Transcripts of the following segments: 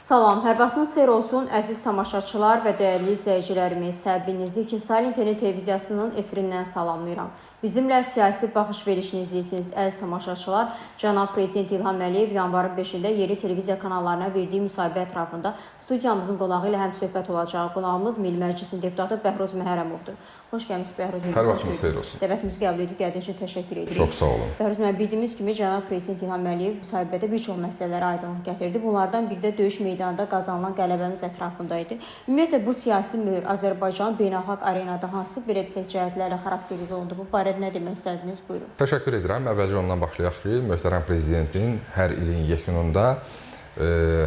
Salam, hər vaxtınız xeyir olsun, əziz tamaşaçılar və dəyərli izləyicilərimiz. Səbrinizi Kisal İnternet Televiziyasının efirindən salamlayıram. Bizimlə siyasi baxış verişini izləyirsiniz, əziz tamaşaçılar. Cənab Prezident İlham Əliyev yanvarın 5-də yerli televiziya kanallarına verdiyi müsahibə ətrafında studiyamızın qonağı ilə həm söhbət olacağı qonağımız Milli Məclisin deputatı Bəhruz Məhərrəmovdur. Xoş gəlmişsiniz Bəhruz müəllim. Hər vaxtınız xeyir olsun. Dəvətimizi qəbul edib gəldiyiniz üçün təşəkkür edirik. Çox sağ olun. Bəhruz müəllim, bildiyimiz kimi Cənab Prezident İlham Əliyev müsahibədə bir çox məsələlərə aydınlıq gətirdi. Bunlardan biri də döyüş meydanında qazanılan qələbəmiz ətrafındaydı. Ümumiyyətlə bu siyasi mühür Azərbaycanın beynəlxalq arenada hansı bir desək cəhətlərlə xarakterizə olundu? Bu barədə nə demək istədiniz? Buyurun. Təşəkkür edirəm. Əvvəlcə ondan başlayaq ki, möhtərəm prezidentin hər ilin yekununda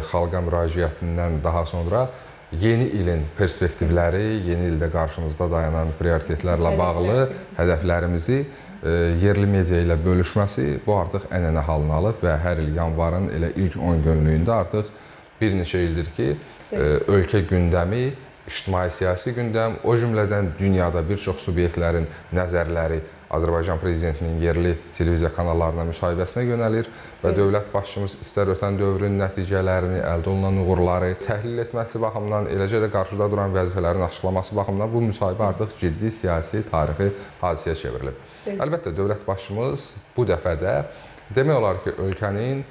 xalqa müraciətindən daha sonra yeni ilin perspektivləri, yeni ildə qarşımızda dayanan prioritetlərlə bağlı hədəflərimizi yerli media ilə bölüşməsi bu artıq ənənə halını alıb və hər il yanvarın elə ilk 10 günlüyündə artıq bir neçə ildir ki, ölkə gündəmi, ictimai-siyasi gündəm, o cümlədən dünyada bir çox subyektlərin nəzərləri Azərbaycan Prezidentinin yerli televiziya kanallarına müsahibəsinə yönəlir və dövlət başçımız istər ötən dövrün nəticələrini, əldə olunan uğurları təhlil etməsi baxımından, eləcə də qarşıda duran vəzifələrin açıqlaması baxımından bu müsahibə artıq ciddi siyasi, tarixi hadisəyə çevrilib. Əlbəttə, dövlət başçımız bu dəfə də demək olar ki, ölkənin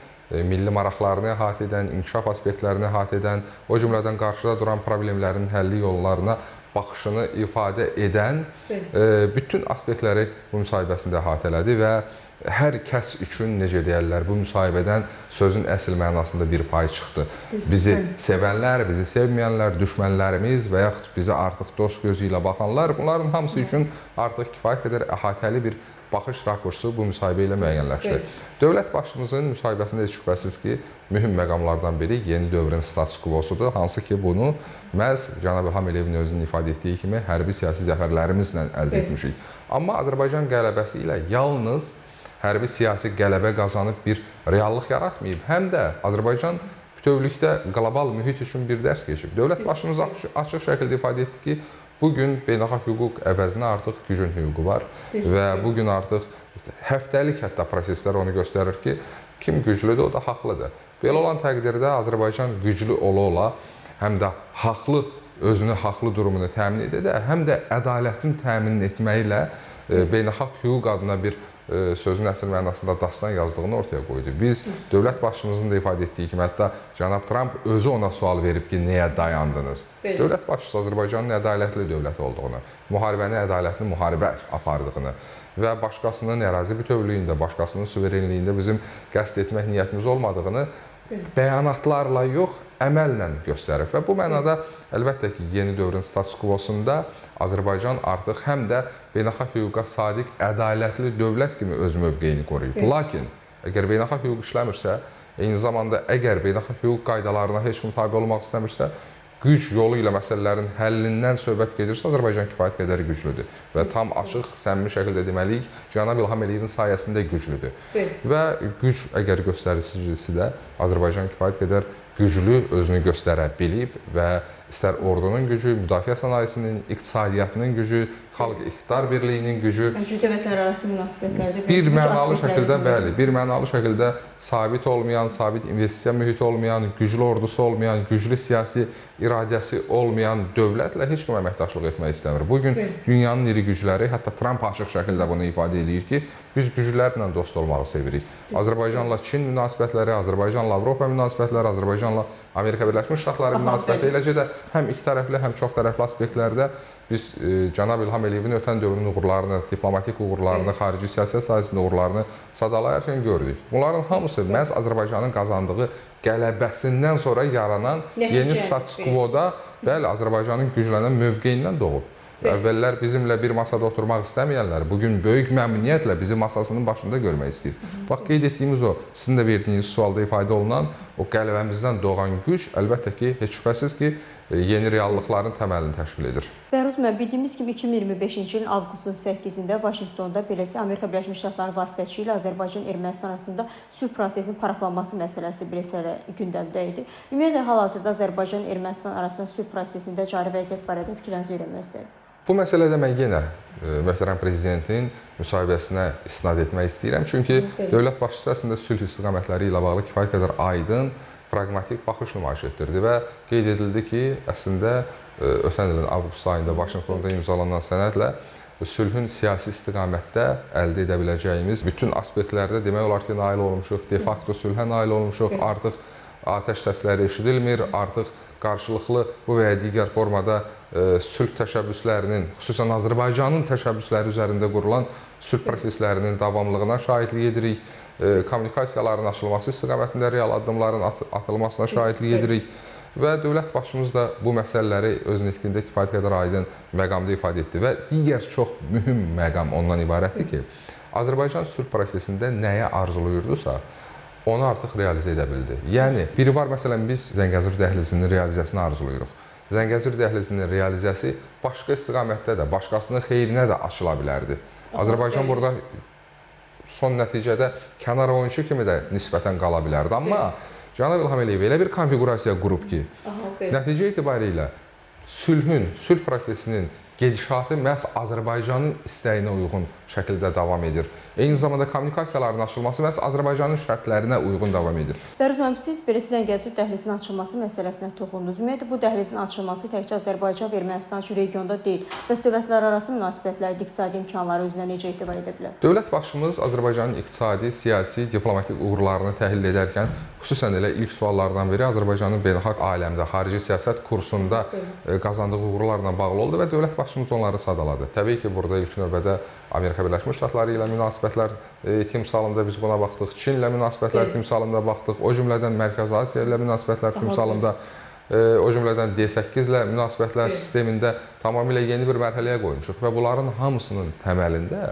milli maraqlarını əhatə edən, inkişaf aspektlərini əhatə edən, o cümlədən qarşıda duran problemlərin həlli yollarına baxışını ifadə edən bütün aspektləri bu müsahibəsində əhatə elədi və hər kəs üçün, necə deyərlər, bu müsahibədən sözün əsl mənasında bir pay çıxdı. Bizi sevənlər, bizi sevməyənlər, düşmənlərimiz və yaxud bizə artıq dost gözü ilə baxanlar, bunların hamısı üçün artıq kifayət qədər əhatəli bir baxış rakursu bu müsahibə ilə müəyyənləşdi. Dövlət başçımızın müsahibəsində heç şübhəsiz ki, mühüm məqamlardan biri yeni dövrün status quo-sudur, hansı ki, bunu məhz Cənab İlham Əliyevin özünün ifadə etdiyi kimi hərbi siyasi zəfərlərimizlə əldə etmişik. Amma Azərbaycan qələbəsi ilə yalnız hərbi siyasi qələbə qazanıb bir reallıq yaratmayıb, həm də Azərbaycan bütövlükdə qlobal mühit üçün bir dərs keçib. Dövlət başçımız açıq şəkildə ifadə etdi ki, bugün beynəlxalq hüquq əvəzinə artıq gücün hüququ var və bugün artıq həftəlik hətta proseslər onu göstərir ki, kim güclüdür, o da haqlıdır. Belə olan təqdirdə Azərbaycan güclü ola-ola həm də haqlı, özünü haqlı durumunu təmin edə, həm də ədalətini təmin etməklə beynəlxalq hüquq adına bir sözün əsl mənasında dastan yazdığını ortaya qoydu. Biz dövlət başçımızın da ifadə etdiyi kimi, hətta cənab Trump özü ona sual verib ki, nəyə dayandınız? Dövlət başçısı Azərbaycanın ədalətli dövlət olduğunu, müharibəni ədalətli müharibə apardığını və başqasının ərazi bütövlüyündə, başqasının suverenliyində bizim qəsd etmək niyyətimiz olmadığını bəyanatlarla yox, əməllə göstərir. Və bu mənada əlbəttə ki, yeni dövrün status quo-sunda Azərbaycan artıq həm də beynəlxalq hüquqa sadiq, ədalətli dövlət kimi öz mövqeyini qoruyub. Lakin, əgər beynəlxalq hüquq işləmirsə, eyni zamanda əgər beynəlxalq hüquq qaydalarına heç kim tabi olmaq istəmirsə, güc yolu ilə məsələlərin həllindən söhbət gedirsə, Azərbaycan kifayət qədər güclüdür. Və tam açıq, səmimi şəkildə deməliyik, Cənab İlham Əliyevin sayəsində güclüdür. Və güc əgər göstəricisi də Azərbaycan kifayət qədər güclü özünü göstərə bilib və istər ordunun gücü, müdafiə sənayesinin, iqtisadiyyatının gücü, xalq iqtidar birliyinin gücü dövlətlərarası münasibətlərdə bir mənalı şəkildə, bəli, bir mənalı şəkildə sabit olmayan, sabit investisiya mühiti olmayan, güclü ordusu olmayan, güclü siyasi iradəsi olmayan dövlətlə heç kim əməkdaşlıq etmək istəmir. Bugün dünyanın iri gücləri, hətta Trump açıq şəkildə bunu ifadə edir ki, biz güclərlə dost olmağı sevirik. Azərbaycanla Çin münasibətləri, Azərbaycanla Avropa münasibətləri, Azərbaycanla Amerika Birləşmiş Ştatları münasibəti, eləcə də həm iki tərəfli, həm çox tərəfli aspektlərdə biz Cənab İlham Əliyevin ötən dövrün uğurlarını, diplomatik uğurlarını, xarici siyasət sahəsində uğurlarını sadalayarkən gördük. Bunların hamısı məhz Azərbaycanın qazandığı qələbəsindən sonra yaranan yeni status quo-da, bəli, Azərbaycanın güclənən mövqeyindən doğub. Əvvəllər bizimlə bir masada oturmaq istəməyənlər, bugün böyük məmnuniyyətlə bizi masasının başında görmək istəyir. Bax, qeyd etdiyimiz o, sizin də verdiyiniz sualda ifadə olunan o qələbəmizdən doğan güc, əlbəttə ki, heç şübhəsiz ki, yeni reallıqların təməlini təşkil edir. Bəhruz müəllim, bildiyimiz kimi 2025-ci ilin avqustun 8-də Vaşinqtonda beləcə Amerika Birləşmiş Ştatları vasitəçiliyi ilə Azərbaycan-Ermənistan arasında sülh prosesinin paraflanması məsələsi beləcə gündəmdə idi. Ümumiyyətlə, hal-hazırda Azərbaycan-Ermənistan arasında sülh prosesində cari vəziyyət barədə fikirlərinizi öyrənmək istərdim. Bu məsələdə mən yenə möhtərəm prezidentin müsahibəsinə istinad etmək istəyirəm. Çünki dövlət başçısı əslində sülh istiqamətləri ilə bağlı kifayət qədər aydın praqmatik baxış nümayiş etdirdi və qeyd edildi ki, əslində ötən ilin avqust ayında Vaşinqtonda imzalanan sənədlə sülhün siyasi istiqamətdə əldə edə biləcəyimiz bütün aspektlərdə demək olar ki, nail olmuşuq, de facto sülhə nail olmuşuq, artıq atəş səsləri eşidilmir, artıq qarşılıqlı bu və ya digər formada sülh təşəbbüslərinin, xüsusən Azərbaycanın təşəbbüsləri üzərində qurulan sülh proseslərinin davamlılığına şahidlik edirik, kommunikasiyaların açılması istiqamətində real addımların atılmasına şahidlik edirik və dövlət başçımız da bu məsələləri öz nitqində kifayət qədər aydın məqamda ifadə etdi və digər çox mühüm məqam ondan ibarətdir ki, Azərbaycan sülh prosesində nəyə arzuluyurdusa, onu artıq realizə edə bildi. Yəni, biri var, məsələn, biz Zəngəzur dəhlizinin realizəsini arzuluyuruq. Zəngəzur dəhlizinin realizəsi başqa istiqamətdə də, başqasının xeyrinə də açıla bilərdi. Azərbaycan burada son nəticədə kənar oyunçu kimi də nisbətən qala bilərdi. Amma Cənab İlham Əliyev elə bir konfigurasiya qurub ki, nəticə etibarilə sülh prosesinin gedişatı məhz Azərbaycanın istəyinə uyğun şəkildə davam edir. Eyni zamanda kommunikasiyaların açılması məhz Azərbaycanın şərtlərinə uyğun davam edir. Fəruz müəllim, siz Zəngəzur dəhlizinin açılması məsələsinə toxundunuz. Ümumiyyətlə, bu dəhlizin açılması təkcə Azərbaycan və Ermənistan üçün regionda deyil. Bəs dövlətlər arası münasibətlər, iqtisadi imkanları özünə necə etibar edə bilər? Dövlət başçımız Azərbaycanın iqtisadi, siyasi, diplomatik uğurlarını təhlil edərkən, xüsusən elə ilk suallardan biri Azərbaycanın beynəlxalq aləmdə, xarici siyasət kursunda qazandığı uğurlarla bağlı oldu və dövlət başçımız onları sadaladı. Təbii ki, burada ilk növbədə Amerika Birləşmiş Ştatları ilə münasibətlər timsalında biz buna baxdıq, Çin ilə münasibətlər timsalında baxdıq, o cümlədən Mərkəzi Asiya ilə münasibətlər timsalında, o cümlədən D8 ilə münasibətlər sistemində tamamilə yeni bir mərhələyə qoymuşuq və bunların hamısının təməlində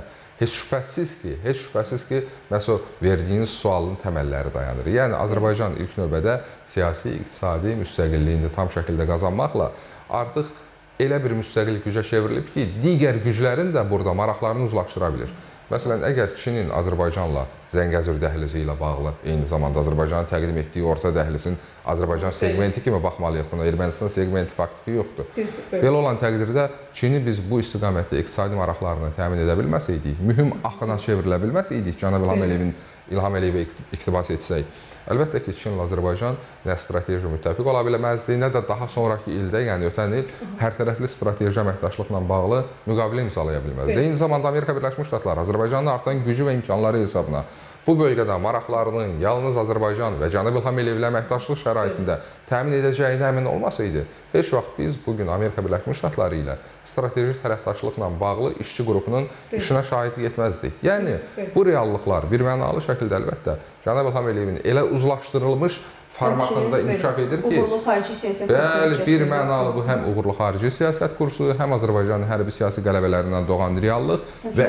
heç şübhəsiz ki, məhz o verdiyiniz sualın təməlləri dayanır. Yəni, Azərbaycan ilk növbədə siyasi, iqtisadi müstəqilliyini tam şəkildə qazanmaqla artıq elə bir müstəqil gücə çevrilib ki, digər güclərin də burada maraqlarını uzlaşdıra bilir. Məsələn, əgər Çinin Azərbaycanla Zəngəzur dəhlizi ilə bağlı, eyni zamanda Azərbaycanın təqdim etdiyi orta dəhlizin Azərbaycan segmenti kimi baxmalıyıq buna, Ermənistan segmenti faktiki yoxdur. Belə olan təqdirdə Çini biz bu istiqamətdə iqtisadi maraqlarını təmin edə bilməsəydik, mühüm axına çevrilə bilməsəydik, Cənab İlham Əliyevə iqtibas etsək, əlbəttə ki, Çinlə Azərbaycan nə strateji müttəfiq ola bilməzdi, nə də daha sonraki ildə, yəni ötən il, hərtərəfli strateji əməkdaşlıqla bağlı müqavilə imzalaya bilməzdi. Eyni zamanda Amerika Birləşmiş Ştatları Azərbaycanın artan gücü və imkanları hesabına bu bölgədə maraqlarının yalnız Azərbaycan və Cənab İlham Əliyevlə əməkdaşlıq şəraitində təmin edəcəyinə əmin olmasaydı, heç vaxt biz bugün Amerika Birləşmiş Ştatları ilə strateji tərəfdaşlıqla bağlı işçi qrupunun işinə şahidlik etməzdik. Yəni, bu reallıqlar birmənalı şəkildə əlbəttə Cənab İlham Əliyevin elə uzlaşdırılmış formatında inkişaf edir ki, bəli, bir mənalı bu həm uğurlu xarici siyasət kursu, həm Azərbaycanın hərbi siyasi qələbələrindən doğan reallıq və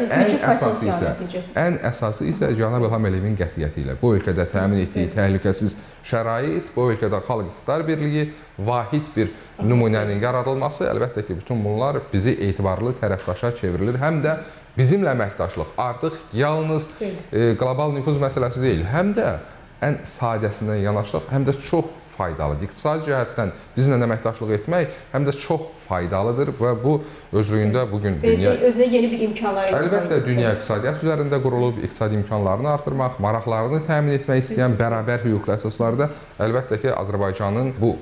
ən əsası isə Cənab İlham Əliyevin qətiyyəti ilə bu ölkədə təmin etdiyi təhlükəsiz şərait, bu ölkədə xalq iqtidar birliyi, vahid bir nümunənin yaradılması, əlbəttə ki, bütün bunlar bizi etibarlı tərəfdaşa çevrilir, həm də bizimlə əməkdaşlıq artıq yalnız qlobal nüfuz məsələsi deyil, həm də ən sadəsindən yanaşlıq, həm də çox faydalıdır. İqtisadi cəhətdən bizimlə əməkdaşlıq etmək həm də çox faydalıdır və bu özlüyündə bugün dünya... Özünə yeni bir imkanlar edir. Əlbəttə, dünya iqtisadiyyat üzərində qurulub, iqtisadi imkanlarını artırmaq, maraqlarını təmin etmək istəyən bərabər hüquqlu əsaslarda əlbəttə ki, Azərbaycanın bu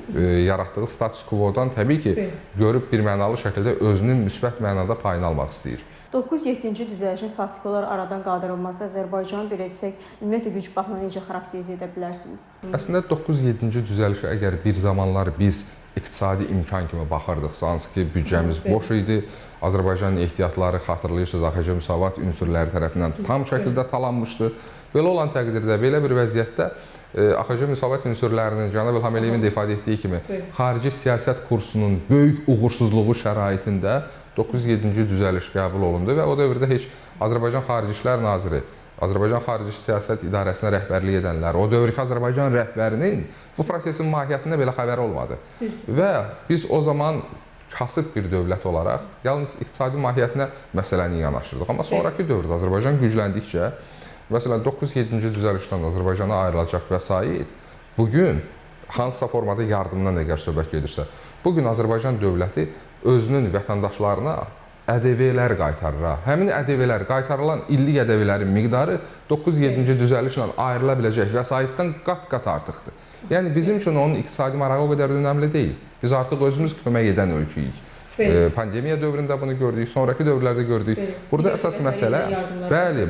yaratdığı status quo-dan təbii ki, görüb bir mənalı şəkildə özünün müsbət mənada payını almaq istəyir. 9-7-ci düzəlişin faktiki olaraq aradan qaldırılması Azərbaycanın belə etsək, ümumiyyətlə güc baxımından necə xarakterizə edə bilərsiniz? Əslində 9-7-ci düzəlişə əgər bir zamanlar biz iqtisadi imkan kimi baxırdıqsa, hansı ki büdcəmiz boş idi, Azərbaycanın ehtiyatları xatırlayırsınız, AXC müsavat ünsürləri tərəfindən tam şəkildə talanmışdı. Belə olan təqdirdə, belə bir vəziyyətdə AXC müsavat ünsürlərinin Cənab İlham Əliyevin də ifadə etdiyi kimi xarici siyasət kursunun böyük uğursuzluğu şəraitində 9-7-ci düzəliş qəbul olundu və o dövrdə heç Azərbaycan Xarici İşlər Naziri, Azərbaycan Xarici Siyasət İdarəsinə rəhbərlik edənlər, o dövrki Azərbaycan rəhbərinin bu prosesin mahiyyətində belə xəbəri olmadı. Və biz o zaman kasıb bir dövlət olaraq yalnız iqtisadi mahiyyətinə məsələni yanaşırdıq. Amma sonraki dövrdə Azərbaycan gücləndikcə, məsələn 9-7-ci düzəlişdən Azərbaycana ayrılacaq vəsait bugün hansısa formada yardımdan əgər söhbət gedirsə, bugün Azərbaycan dövləti özünün vətəndaşlarına ƏDV-lər qaytarır. Həmin ƏDV-lər, qaytarılan illik ƏDV-lərin miqdarı 9-7-ci düzəlişlə ayrıla biləcək vəsaitdən qat-qat artıqdır. Yəni bizim üçün onun iqtisadi marağı o qədər önəmli deyil. Biz artıq özümüz kömək edən ölkəyik. Pandemiya dövründə bunu gördük, sonraki dövrlərdə gördük. Burada əsas məsələ,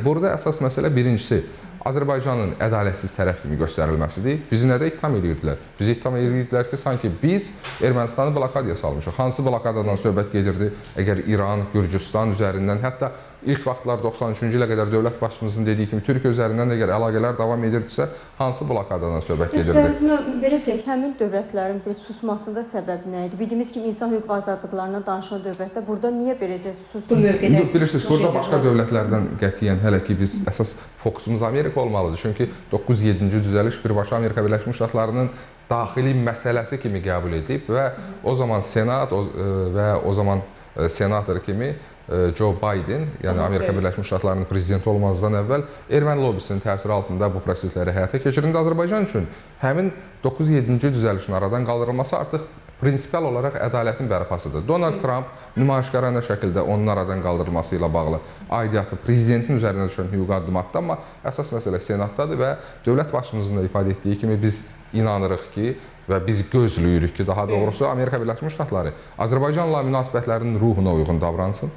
burada əsas məsələ birincisi Azərbaycanın ədalətsiz tərəf kimi göstərilməsidir. Bizi nədə ittiham edirdilər? Bizi ittiham edirdilər ki, sanki biz Ermənistanı blokadaya salmışıq. Hansı blokadadan söhbət gedirdi? Əgər İran, Gürcüstan üzərindən, hətta ilk vaxtlar 93-cü ilə qədər dövlət başçımızın dediyi kimi Türkiyə üzərindən əgər əlaqələr davam edirdisə, hansı blokadadan söhbət gedirdi? Belə deyək, həmin dövlətlərin bir susmasında səbəb nə idi? Bildiyimiz kimi insan hüquq azadlıqlarından danışan dövlətlər burada niyə beləcə susqun mövqedə? Bilirsiniz, burada başqa dövlətlərdən qətiyyən hələ ki biz əsas fokusumuz Amerika olmalıdır. Çünki 907-ci düzəliş birbaşa Amerika Birləşmiş Ştatlarının daxili məsələsi kimi qəbul edib və o zaman Senat və o zaman senator kimi Joe Biden, yəni Amerika Birləşmiş Ştatlarının prezidenti olmazdan əvvəl erməni lobbisinin təsiri altında bu prosesləri həyata keçirdi. Azərbaycan üçün həmin 907-ci düzəlişin aradan qaldırılması artıq prinsipal olaraq ədalətin bərpasıdır. Donald Trump nümayişkarane şəkildə onun aradan qaldırılması ilə bağlı aidiyyatı prezidentin üzərinə düşən hüquq addım atdı, amma əsas məsələ Senatdadır və dövlət başçımızın da ifadə etdiyi kimi biz inanırıq ki, və biz gözləyirik ki, daha doğrusu Amerika Birləşmiş Ştatları Azərbaycanla münasibətlərinin ruhuna uyğun davransın.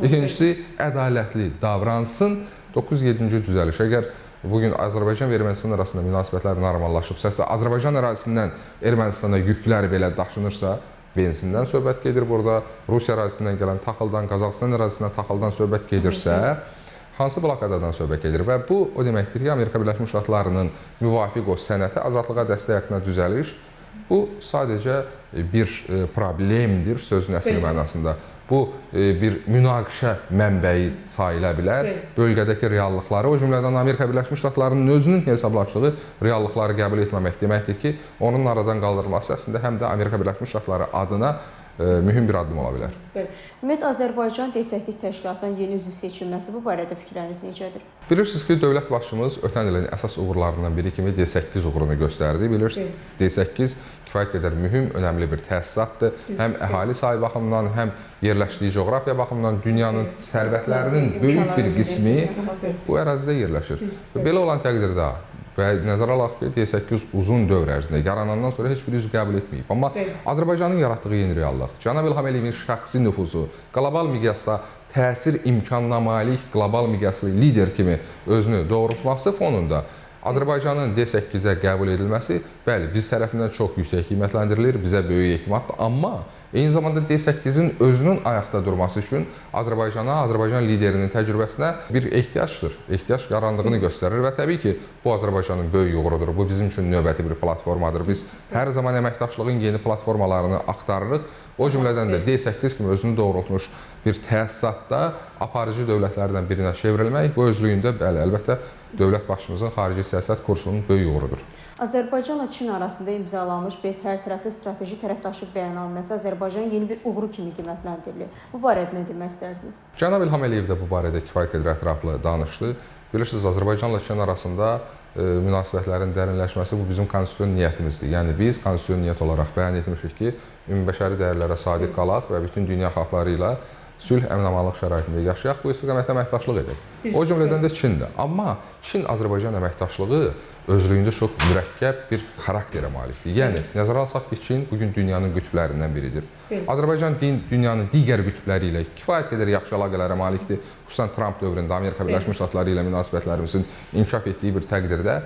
İkincisi, ədalətli davransın. 907-ci düzəliş, əgər bugün Azərbaycan və Ermənistan arasında münasibətlər normallaşıbsa, Azərbaycan ərazisindən Ermənistana yüklər belə daşınırsa, benzindən söhbət gedir burada, Rusiya ərazisindən gələn taxıldan, Qazaxıstan ərazisindən taxıldan söhbət gedirsə, hansı blokadadan söhbət gedir və bu o deməkdir ki, Amerika Birləşmiş Ştatlarının müvafiq o sənətə, azadlığa dəstək haqqında düzəliş, bu sadəcə bir problemdir sözün əsl mənasında. Bu bir münaqişə mənbəyi sayıla bilər. Bölgədəki reallıqları, o cümlədən Amerika Birləşmiş Ştatlarının özünün hesablaşdığı reallıqları qəbul etməmək deməkdir ki, onun aradan qaldırılması əslində həm də Amerika Birləşmiş Ştatları adına mühüm bir addım ola bilər. Ümumiyyətlə, Azərbaycan D8 təşkilatından yeni üzv seçilməsi bu barədə fikirləriniz necədir? Bilirsiniz ki, dövlət başçımız ötən ilin əsas uğurlarından biri kimi D8 uğurunu göstərdi. Bilirsiniz, D8 kifayət qədər mühüm, önəmli bir təsisatdır. Həm əhali sayı baxımından, həm yerləşdiyi coğrafiya baxımından dünyanın sərvətlərinin böyük bir qismi bu ərazidə yerləşir. Belə olan təqdirdə və nəzərə alaq ki, D8 uzun dövr ərzində yaranandan sonra heç bir üzv qəbul etməyib. Amma Azərbaycanın yaratdığı yeni reallıq, Cənab İlham Əliyevin şəxsi nüfuzu, qlobal miqyasda təsir imkanına malik qlobal miqyaslı lider kimi özünü doğrultması fonunda Azərbaycanın D8-ə qəbul edilməsi, bəli, biz tərəfindən çox yüksək qiymətləndirilir, bizə böyük etimaddır, amma eyni zamanda D8-in özünün ayaqda durması üçün Azərbaycana, Azərbaycan liderinin təcrübəsinə bir ehtiyacdır. Ehtiyac yarandığını göstərir və təbii ki, bu Azərbaycanın böyük uğurudur. Bu bizim üçün növbəti bir platformadır. Biz hər zaman əməkdaşlığın yeni platformalarını axtarırıq. O cümlədən də D8 kimi özünü doğrultmuş bir təsisatda aparıcı dövlətlərdən birinə çevrilmək, bu özlüyündə, bəli, əlbəttə, dövlət başçımızın xarici siyasət kursunun böyük uğurudur. Azərbaycanla Çin arasında imzalanmış biz hər tərəfli strateji tərəfdaşlıq bəyannaməsi Azərbaycanın yeni bir uğuru kimi qiymətləndirilir. Bu barədə nə demək istərdiniz? Cənab İlham Əliyev də bu barədə kifayət qədər ətraflı danışdı. Bilirsiniz, Azərbaycanla Çin arasında münasibətlərin dərinləşməsi bu bizim konstitusiyon niyyətimizdir. Yəni biz konstitusiyon niyyət olaraq bəyan etmişik ki, ümumbəşəri dəyərlərə sadiq qalaq və bütün dünya xalqları ilə sülh, əmin-amanlıq şəraitində yaşayaq, bu istiqamətdə əməkdaşlıq edək. O cümlədən də Çindir. Amma Çin-Azərbaycan əməkdaşlığı özlüyündə çox mürəkkəb bir xarakterə malikdir. Yəni, nəzərə alsaq ki, Çin bugün dünyanın qütblərindən biridir. Azərbaycan dünyanın digər qütbləri ilə kifayət qədər yaxşı əlaqələrə malikdir. Xüsusən Trump dövründə Amerika Birləşmiş Ştatları ilə münasibətlərimizin inkişaf etdiyi bir təqdirdə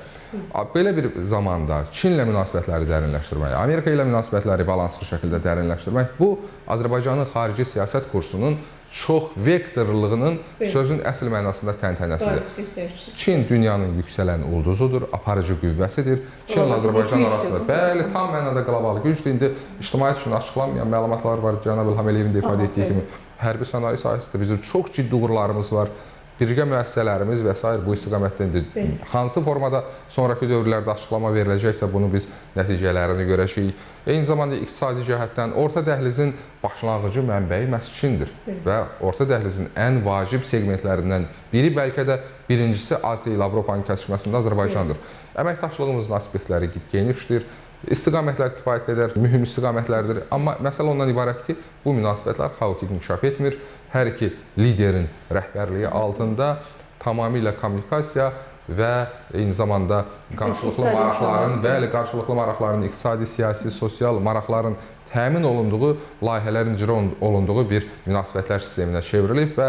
belə bir zamanda Çinlə münasibətləri dərinləşdirmək, Amerika ilə münasibətləri balanslı şəkildə dərinləşdirmək, bu Azərbaycanın xarici siyasət kursunun çox vektorlığının sözün əsl mənasında təntənəsidir. Çin dünyanın yüksələn ulduzudur, aparıcı qüvvəsidir. Çinlə Azərbaycan arasında, bəli, tam mənada qlobal gücdür. İndi ictimaiyyət üçün açıqlanmayan məlumatlar var. Cənab İlham Əliyevin də ifadə etdiyi kimi hərbi sənaye sahəsində bizim çox ciddi uğurlarımız var. Birgə müəssisələrimiz və s. bu istiqamətdə hansı formada sonraki dövrlərdə açıqlama veriləcəksə, bunu biz nəticələrini görəcəyik. Eyni zamanda iqtisadi cəhətdən orta dəhlizin başlanğıcı mənbəyi məhz Çindir və orta dəhlizin ən vacib segmentlərindən biri, bəlkə də birincisi Asiya ilə Avropanın kəsişməsində Azərbaycandır. Əməkdaşlığımızın aspektləri genişdir. İstiqamətlər kifayət qədər mühüm istiqamətlərdir. Amma məsələ ondan ibarət ki, bu münasibətlər xaotik inkişaf etmir. Hər iki liderin rəhbərliyi altında tamamilə kommunikasiya və eyni zamanda qarşılıqlı İqtisadi maraqların, imkanlar. bəli, qarşılıqlı maraqların, iqtisadi, siyasi, sosial maraqların təmin olunduğu, layihələrin icra olunduğu bir münasibətlər sisteminə çevrilib və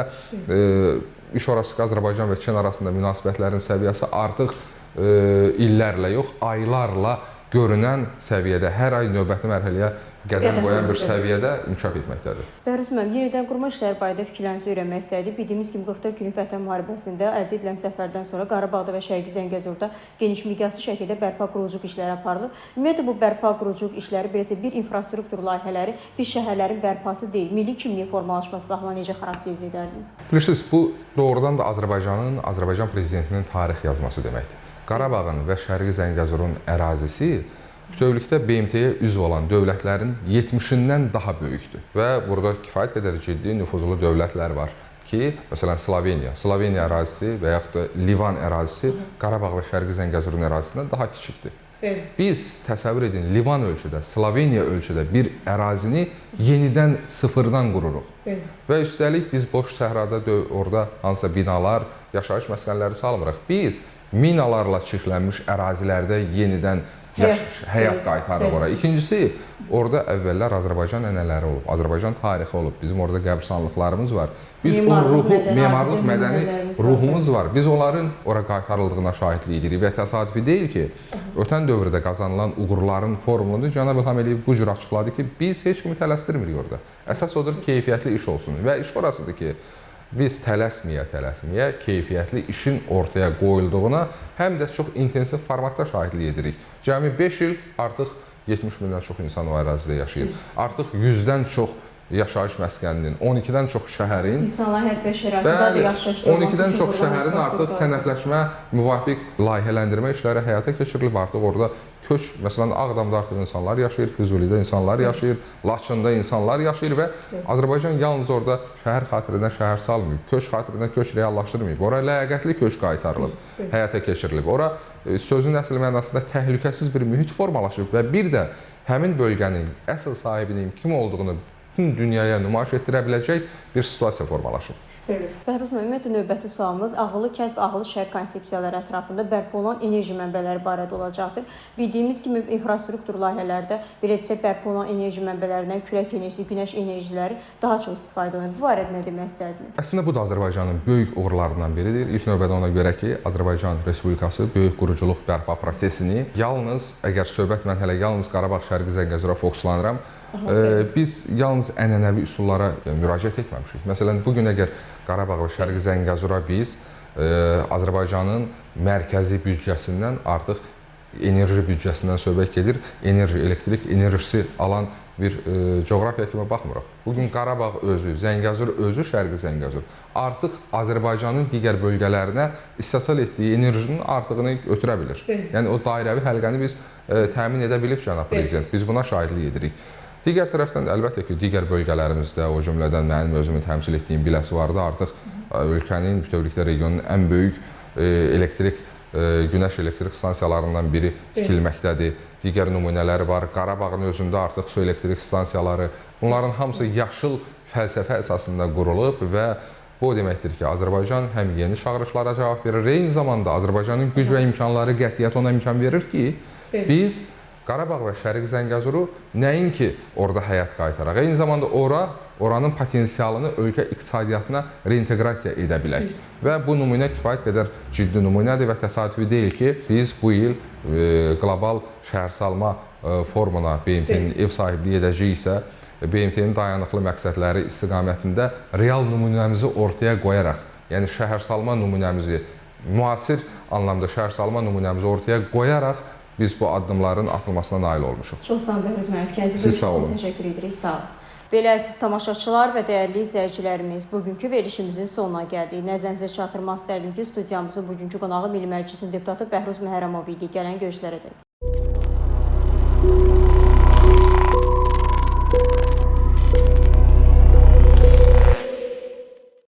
iş orası Azərbaycan və Çin arasında münasibətlərin səviyyəsi artıq illərlə yox, aylarla görünən səviyyədə, hər ay növbəti mərhələyə qədəm qoyan bir səviyyədə inkişaf etməkdədir. Bəhruz müəllim, yenidən qurma işləri barədə fikirlərinizi öyrənmək istəyirdik. Bildiyimiz kimi 44 günlük Vətən müharibəsində əldə edilən zəfərdən sonra Qarabağda və Şərqi Zəngəzurda geniş miqyaslı şəkildə bərpa quruculuq işləri aparılıb. Ümumiyyətlə bu bərpa quruculuq işləri beləcə bir infrastruktur layihələri, bir şəhərlərin bərpası deyil, milli kimliyin formalaşması baxımından necə xarakterizə edərdiniz? Bilirsiniz, bu doğrudan da Azərbaycan prezidentinin tarix yazması deməkdir. Qarabağın və Şərqi Zəngəzurun ərazisi bütövlükdə BMT-yə üzv olan dövlətlərin 70-dən daha böyükdür və burada kifayət qədər ciddi nüfuzlu dövlətlər var ki, məsələn Sloveniya ərazisi və yaxud da Livan ərazisi Qarabağ və Şərqi Zəngəzurun ərazisindən daha kiçikdir. Biz təsəvvür edin, Livan ölçüdə, Sloveniya ölçüdə bir ərazini yenidən sıfırdan qururuq və üstəlik biz boş səhrada orada hansısa binalar, yaşayış məskənləri salmırıq. Biz minalarla çirklənmiş ərazilərdə yenidən həyat qaytarırıq ora. İkincisi, orada əvvəllər Azərbaycan ənənələri olub, Azərbaycan tarixi olub, bizim orada qəbirstanlıqlarımız var. Biz o memarlıq, mədəni ruhumuz var. Biz onların ora qaytarıldığına şahidlik edirik və təsadüfi deyil ki, ötən dövrdə qazanılan uğurların formulunu Cənab İlham Əliyev bu cür açıqladı ki, biz heç kimi tələsdirmirik orada. Əsas odur ki, keyfiyyətli iş olsun və iş orasıdır ki, biz tələsməyə, keyfiyyətli işin ortaya qoyulduğuna həm də çox intensiv formatda şahidlik edirik. Cəmi 5 il artıq 70 mindən çox insan o ərazidə yaşayır. Artıq 100-dən çox yaşayış məskəninin, 12-dən çox şəhərin, İnsanlar həyat və şəraitində yaşayışdırılması 12-dən çox şəhərin artıq sənədləşmə, müvafiq layihələndirmə işləri həyata keçirilib. Artıq orada köç, məsələn, Ağdamda artıq insanlar yaşayır, Füzulidə insanlar yaşayır, Laçında insanlar yaşayır və Azərbaycan yalnız orada şəhər xatirinə şəhər salmayıb, köç xatirinə köç reallaşdırmayıb. Ora ləyaqətli köç qaytarılıb, həyata keçirilib. Ora sözün əsl mənasında təhlükəsiz bir mühit formalaşıb və bir də həmin bölgənin əsl sahibinin kim olduğunu bütün dünyaya nümayiş etdirə biləcək bir situasiya formalaşıb. Bəhruz müəllim, ümumiyyətlə növbəti sualımız ağıllı kənd və ağıllı şəhər konsepsiyaları ətrafında bərpa olunan enerji mənbələri barədə olacaqdır. Bildiyimiz kimi infrastruktur layihələrdə belə desək bərpa olunan enerji mənbələrindən külək enerjisi, günəş enerjiləri daha çox istifadə olunur. Bu barədə nə demək istərdiniz? Əslində bu da Azərbaycanın böyük uğurlarından biridir. İlk növbədə ona görə ki, Azərbaycan Respublikası böyük quruculuq bərpa prosesini yalnız, əgər söhbət mən hələ yalnız Qarabağ, Şərqi Zəngəzura fokuslanıram, biz yalnız ənənəvi üsullara müraciət etməmişik. Məsələn, bugün əgər Qarabağ və Şərqi Zəngəzura biz Azərbaycanın mərkəzi büdcəsindən artıq enerji büdcəsindən söhbət gedir, elektrik enerjisi alan bir coğrafiya kimi baxmırıq. Bugün Qarabağ özü, Zəngəzur özü, Şərqi Zəngəzur artıq Azərbaycanın digər bölgələrinə istehsal etdiyi enerjinin artığını ötürə bilir. Yəni o dairəvi həlqəni biz təmin edə bilib cənab prezident. Biz buna şahidlik edirik. Digər tərəfdən əlbəttə ki, digər bölgələrimizdə, o cümlədən mənim özümün təmsil etdiyim Biləsuvarda artıq ölkənin bütövlükdə regionun ən böyük günəş elektrik stansiyalarından biri tikilməkdədir. Digər nümunələri var. Qarabağın özündə artıq su elektrik stansiyaları, bunların hamısı yaşıl fəlsəfə əsasında qurulub və bu o deməkdir ki, Azərbaycan həm yeni çağırışlara cavab verir, eyni zamanda Azərbaycanın güc və imkanları qətiyyət ona imkan verir ki, biz Qarabağ və Şərqi Zəngəzuru nəinki orada həyat qaytaraq, eyni zamanda oranın potensialını ölkə iqtisadiyyatına reinteqrasiya edə bilək. Və bu nümunə kifayət qədər ciddi nümunədir və təsadüfi deyil ki, biz bu il qlobal şəhərsalma formuna BMT-nin ev sahibliyi edəcəyiksə, BMT-nin dayanıqlı məqsədləri istiqamətində real nümunəmizi ortaya qoyaraq, yəni şəhərsalma nümunəmizi, müasir anlamda şəhərsalma nümunəmizi ortaya qoyaraq biz bu addımların atılmasına nail olmuşuq. Çox sağ olun Bəhruz müəllim. Fikrinizi bölüşdüyünüz üçün təşəkkür edirik. Sağ olun. Belə əziz tamaşaçılar və dəyərli izləyicilərimiz, bugünkü verilişimizin sonuna gəldik. Nəzərinizə çatdırmaq istərdim ki, studiyamızın bugünkü qonağı Milli Məclisin deputatı Bəhruz Məhərrəmov idi. Gələn görüşlərə dək.